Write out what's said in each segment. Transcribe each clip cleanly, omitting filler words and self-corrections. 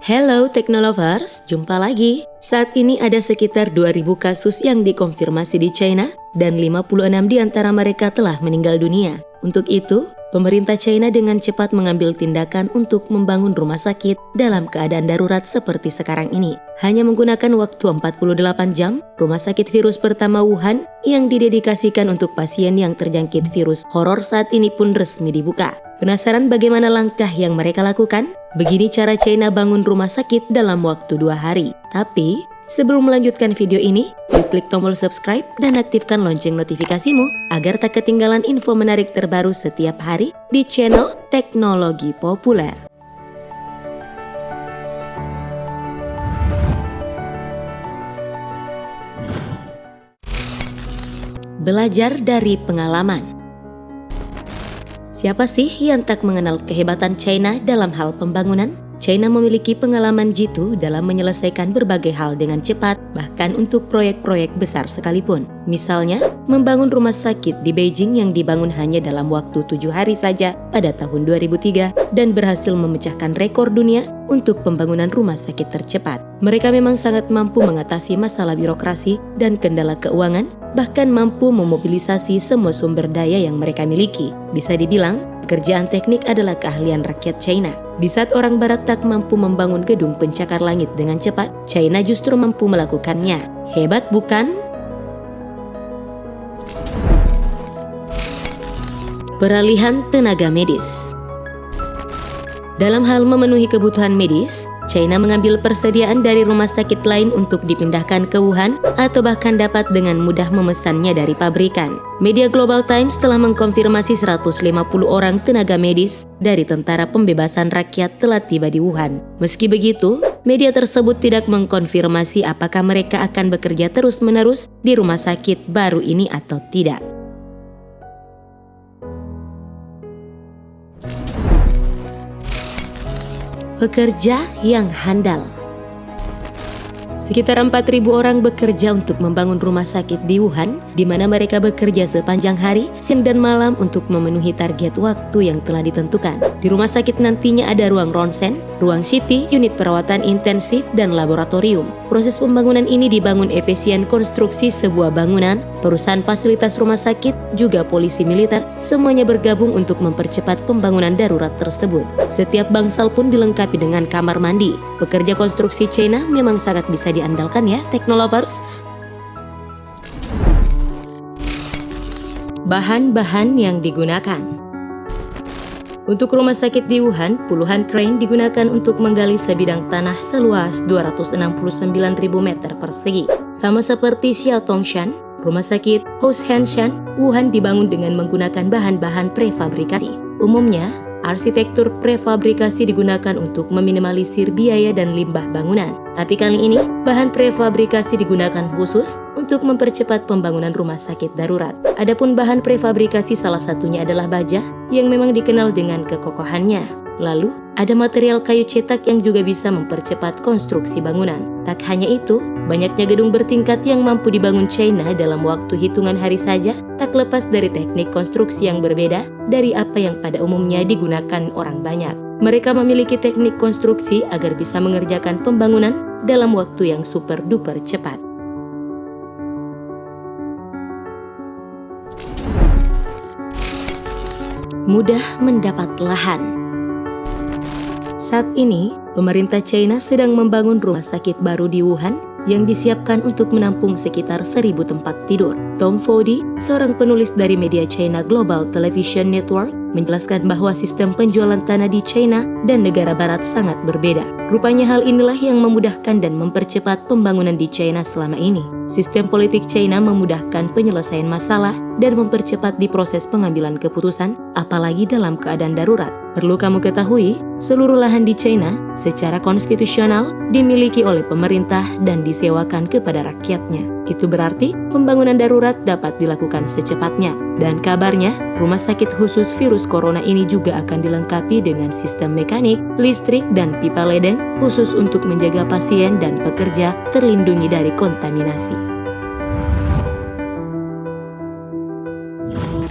Hello Technolovers, jumpa lagi. Saat ini ada sekitar 2.000 kasus yang dikonfirmasi di China dan 56 di antara mereka telah meninggal dunia. Untuk itu, pemerintah China dengan cepat mengambil tindakan untuk membangun rumah sakit dalam keadaan darurat seperti sekarang ini. Hanya menggunakan waktu 48 jam, rumah sakit virus pertama Wuhan yang didedikasikan untuk pasien yang terjangkit virus horor saat ini pun resmi dibuka. Penasaran bagaimana langkah yang mereka lakukan? Begini cara China bangun rumah sakit dalam waktu 2 hari. Tapi, sebelum melanjutkan video ini, yuk klik tombol subscribe dan aktifkan lonceng notifikasimu agar tak ketinggalan info menarik terbaru setiap hari di channel Teknologi Populer. Belajar dari pengalaman. Siapa sih yang tak mengenal kehebatan China dalam hal pembangunan? China memiliki pengalaman jitu dalam menyelesaikan berbagai hal dengan cepat, bahkan untuk proyek-proyek besar sekalipun. Misalnya, membangun rumah sakit di Beijing yang dibangun hanya dalam waktu 7 hari saja pada tahun 2003 dan berhasil memecahkan rekor dunia untuk pembangunan rumah sakit tercepat. Mereka memang sangat mampu mengatasi masalah birokrasi dan kendala keuangan, bahkan mampu memobilisasi semua sumber daya yang mereka miliki. Bisa dibilang, pekerjaan teknik adalah keahlian rakyat China. Di saat orang barat tak mampu membangun gedung pencakar langit dengan cepat, China justru mampu melakukannya. Hebat bukan? Peralihan tenaga medis. Dalam hal memenuhi kebutuhan medis, China mengambil persediaan dari rumah sakit lain untuk dipindahkan ke Wuhan atau bahkan dapat dengan mudah memesannya dari pabrikan. Media Global Times telah mengkonfirmasi 150 orang tenaga medis dari Tentara Pembebasan Rakyat telah tiba di Wuhan. Meski begitu, media tersebut tidak mengkonfirmasi apakah mereka akan bekerja terus-menerus di rumah sakit baru ini atau tidak. Pekerja yang handal. Sekitar 4.000 orang bekerja untuk membangun rumah sakit di Wuhan, di mana mereka bekerja sepanjang hari, siang dan malam untuk memenuhi target waktu yang telah ditentukan. Di rumah sakit nantinya ada ruang ronsen, ruang CT, unit perawatan intensif, dan laboratorium. Proses pembangunan ini dibangun efisien konstruksi sebuah bangunan, perusahaan fasilitas rumah sakit, juga polisi militer, semuanya bergabung untuk mempercepat pembangunan darurat tersebut. Setiap bangsal pun dilengkapi dengan kamar mandi. Pekerja konstruksi China memang sangat bisa diandalkan ya, Technolovers. Bahan-bahan yang digunakan. Untuk rumah sakit di Wuhan, puluhan crane digunakan untuk menggali sebidang tanah seluas 269.000 meter persegi. Sama seperti Xiaotongshan, rumah sakit Houshanshan, Wuhan dibangun dengan menggunakan bahan-bahan prefabrikasi. Umumnya, arsitektur prefabrikasi digunakan untuk meminimalisir biaya dan limbah bangunan. Tapi kali ini, bahan prefabrikasi digunakan khusus untuk mempercepat pembangunan rumah sakit darurat. Adapun bahan prefabrikasi salah satunya adalah baja yang memang dikenal dengan kekokohannya. Lalu, ada material kayu cetak yang juga bisa mempercepat konstruksi bangunan. Tak hanya itu, banyaknya gedung bertingkat yang mampu dibangun China dalam waktu hitungan hari saja tak lepas dari teknik konstruksi yang berbeda dari apa yang pada umumnya digunakan orang banyak. Mereka memiliki teknik konstruksi agar bisa mengerjakan pembangunan dalam waktu yang super duper cepat. Mudah mendapat lahan. Saat ini, pemerintah China sedang membangun rumah sakit baru di Wuhan yang disiapkan untuk menampung sekitar 1.000 tempat tidur. Tom Fody, seorang penulis dari media China Global Television Network, menjelaskan bahwa sistem penjualan tanah di China dan negara barat sangat berbeda. Rupanya hal inilah yang memudahkan dan mempercepat pembangunan di China selama ini. Sistem politik China memudahkan penyelesaian masalah dan mempercepat di proses pengambilan keputusan, apalagi dalam keadaan darurat. Perlu kamu ketahui, seluruh lahan di China secara konstitusional dimiliki oleh pemerintah dan disewakan kepada rakyatnya. Itu berarti pembangunan darurat dapat dilakukan secepatnya. Dan kabarnya, rumah sakit khusus virus corona ini juga akan dilengkapi dengan sistem mekanik, listrik, dan pipa leden khusus untuk menjaga pasien dan pekerja terlindungi dari kontaminasi.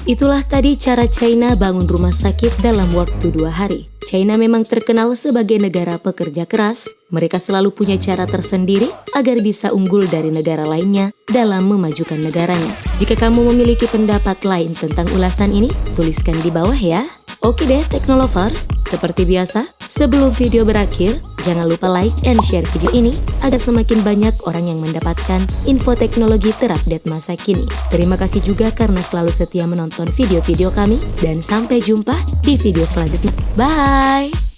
Itulah tadi cara China bangun rumah sakit dalam waktu 2 hari. China memang terkenal sebagai negara pekerja keras. Mereka selalu punya cara tersendiri agar bisa unggul dari negara lainnya dalam memajukan negaranya. Jika kamu memiliki pendapat lain tentang ulasan ini, tuliskan di bawah ya. Oke deh Teknolovers, seperti biasa, sebelum video berakhir, jangan lupa like and share video ini agar semakin banyak orang yang mendapatkan info teknologi terupdate masa kini. Terima kasih juga karena selalu setia menonton video-video kami dan sampai jumpa di video selanjutnya. Bye!